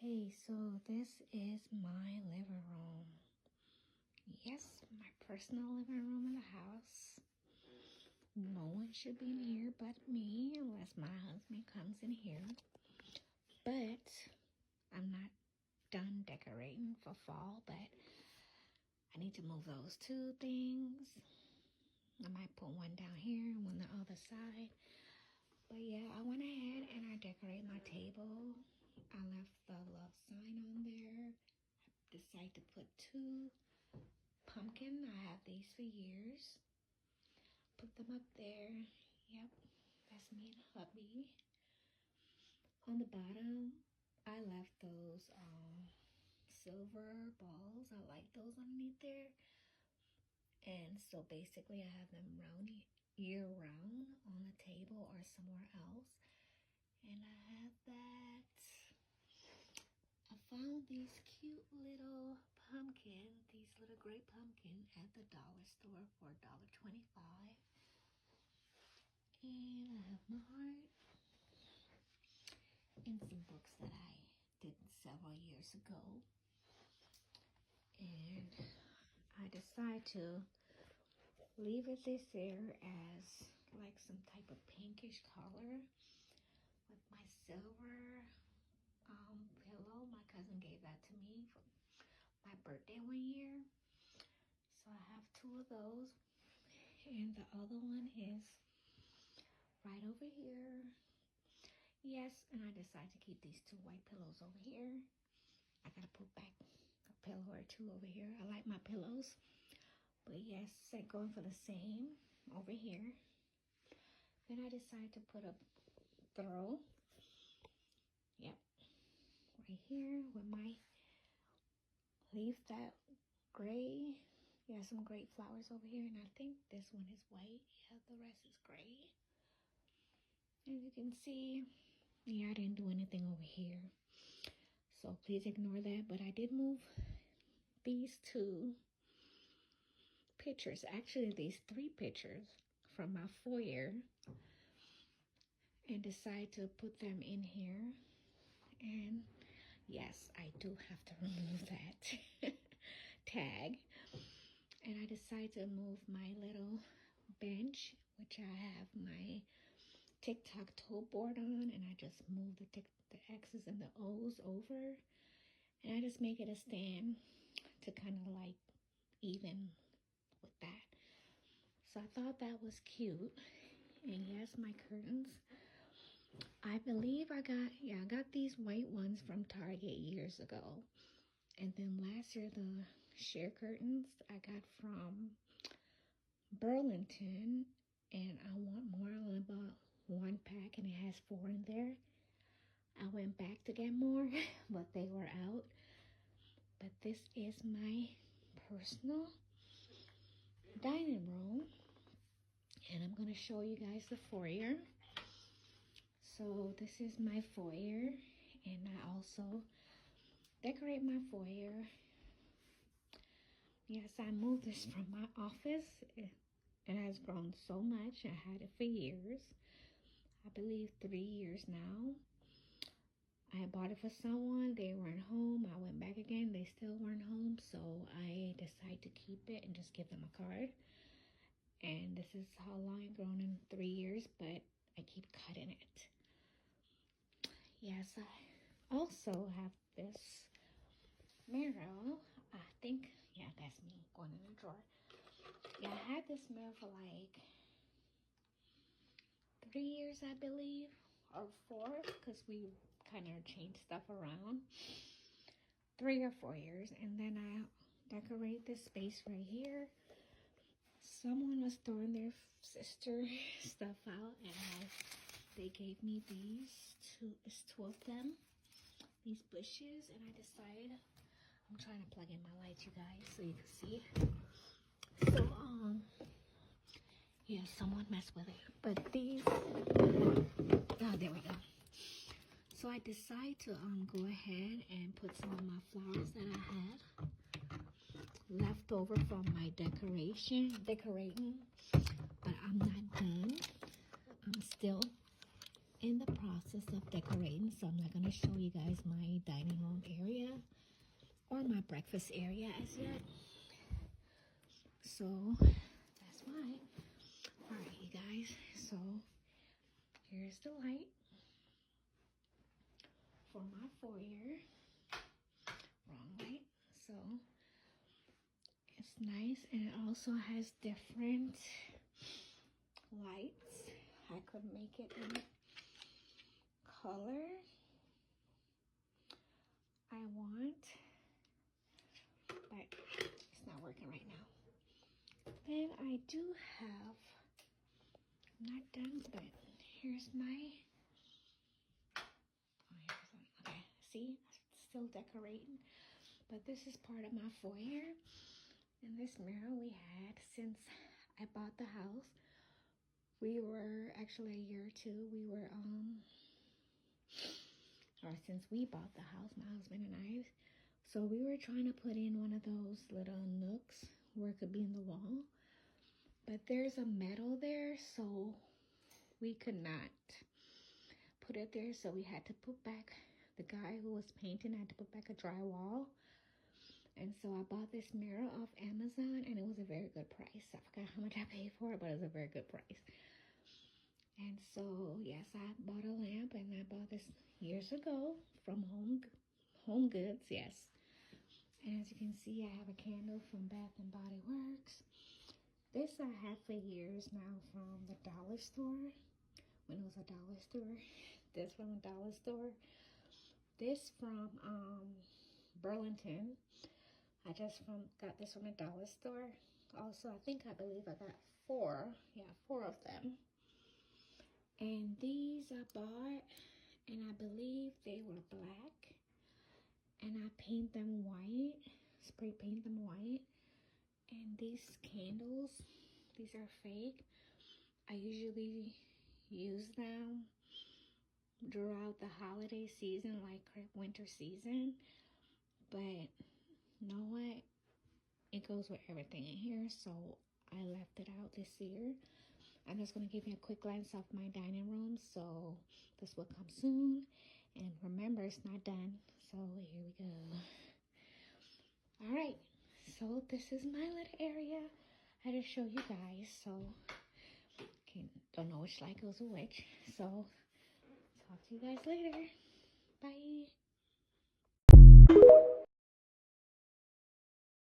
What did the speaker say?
Hey, so this is my living room. Yes, my personal living room in the house. No one should be in here but me unless my husband comes in here. But I'm not done decorating for fall, but I need to move those two things. I might put one down here and one on the other side. But yeah, I went ahead and I decorate my table. I left the love sign on there. I decided to put two pumpkin. I have these for years. Put them up there. Yep, that's me and hubby. On the bottom, I left those silver balls. I like those underneath there. And so basically I have them year round on the table or somewhere else. And I have that. I found these cute little pumpkin, these little gray pumpkin at the dollar store for $1.25. And I have my heart and some books that I did several years ago. And I decided to leave it this there as like some type of pinkish color with my silver pillow. My cousin gave that to me for my birthday one year. So I have two of those. And the other one is right over here. Yes, and I decided to keep these two white pillows over here. I gotta put back a pillow or two over here. I like my pillows. But yes, I'm going for the same over here. Then I decided to put a throw. Yep. Right here with my leaf that gray. Yeah, some great flowers over here. And I think this one is white. Yeah, the rest is gray. As you can see, yeah, I didn't do anything over here. So please ignore that. But I did move these two pictures. Actually, these three pictures from my foyer. And decide to put them in here. And yes, I do have to remove that tag. And I decided to move my little bench, which I have my tic-tac-toe board on, and I just move the X's and the O's over, and I just make it a stand to kind of like even with that. So I thought that was cute. And yes, my curtains, I believe I got these white ones from Target years ago. And then last year, the sheer curtains I got from Burlington. And I want more. I only bought one pack and it has 4 in there. I went back to get more, but they were out. But this is my personal dining room. And I'm going to show you guys the foyer. So this is my foyer. And I also decorate my foyer. Yes, I moved this from my office. It has grown so much. I had it for years. I believe 3 years now. I bought it for someone. They weren't home. I went back again. They still weren't home. So I decided to keep it and just give them a card. And this is how long it's grown in 3 years. But I keep cutting it. Yes, I also have this mirror. I think, yeah, that's me going in the drawer. Yeah, I had this mirror for like 3 years, I believe, or 4, because we kind of changed stuff around. 3 or 4 years, and then I decorate this space right here. Someone was throwing their sister stuff out, and they gave me these two. It's 2 of them, these bushes, and I decided I'm trying to plug in my lights, you guys, so you can see. So yeah, someone messed with it. But these, oh, there we go. So I decided to go ahead and put some of my flowers that I had left over from my decorating. But I'm not done. I'm still in the process of decorating, so I'm not going to show you guys my dining room area or my breakfast area as yet. So that's why. Alright, you guys, so here's the light for my foyer. Wrong light. So it's nice, and it also has different lights. I could make it in color I want, but it's not working right now. Then I do have, I'm not done, but here's my, okay, see, still decorating, but this is part of my foyer. And this mirror we had since I bought the house. We were actually a year or two, or since we bought the house, my husband and I, so we were trying to put in one of those little nooks where it could be in the wall, but there's a metal there, so we could not put it there, so we had to put back, the guy who was painting had to put back a drywall. And so I bought this mirror off Amazon, and it was a very good price. I forgot how much I paid for it, but it was a very good price. And so, yes, I bought a lamp, and I bought this years ago from Home Goods, yes. And as you can see, I have a candle from Bath and Body Works. This I have for years now from the dollar store, when it was a dollar store. This from the dollar store. This from Burlington. I just got this from a dollar store. Also, I believe I got four of them. And these I bought, and I believe they were black. And I paint them white, spray paint them white. And these candles, these are fake. I usually use them throughout the holiday season, like winter season. But you know what? It goes with everything in here, so I left it out this year. I'm just going to give you a quick glance of my dining room, so this will come soon. And remember, it's not done, so here we go. Alright, so this is my little area I had to show you guys, so don't know which light goes with which, so talk to you guys later. Bye.